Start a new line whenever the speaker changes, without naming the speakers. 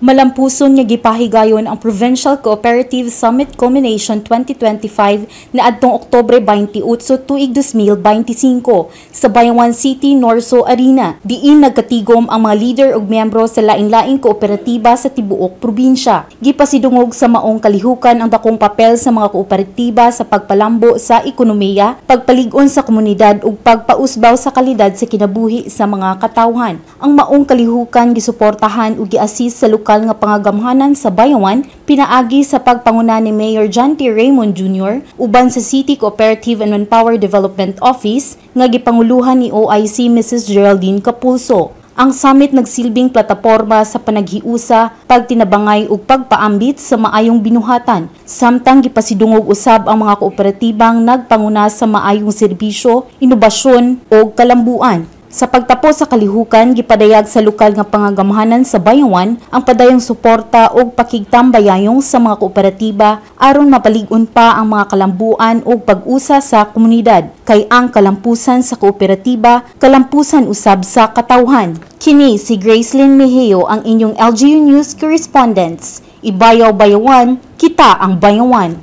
Malampuson nga gipahigayon ang Provincial Cooperative Summit Culmination 2025 na adtong Oktubre 28 tuig 2025 sa Bayawan City, Norso Arena. Diin nagkatigom ang mga leader ug miyembro sa lain-laing kooperatiba sa tibuok probinsya. Gipasidungog sa maong kalihukan ang dakong papel sa mga kooperatiba sa pagpalambo sa ekonomiya, pagpalig-on sa komunidad ug pagpausbaw sa kalidad sa kinabuhi sa mga katawhan. Ang maong kalihukan gisuportahan ug gi-assist sa lokal nga pangagamhanan sa Bayawan pinaagi sa pagpanguna ni Mayor John T. Raymond Jr. uban sa City Cooperative and Manpower Development Office nga gipanguluhan ni OIC Mrs. Geraldine Capulso. Ang summit nagsilbing plataporma sa panaghiusa, pagtinabangay ug pagpaambit sa maayong binuhatan. Samtang gipasidungog usab ang mga kooperatibang nagpanguna sa maayong serbisyo, inobasyon ug kalambuan. Sa pagtapos sa kalihukan, gipadayag sa lokal nga pangagamhanan sa Bayawan ang padayong suporta ug pakigtambayayong sa mga kooperatiba aron mapalig-on pa ang mga kalambuan ug pag-usa sa komunidad. Kay ang kalampusan sa kooperatiba, kalampusan usab sa katawhan. Kini si Gracelyn Mejio, ang inyong LGU News correspondent. Ibayaw Bayawan, kita ang Bayawan.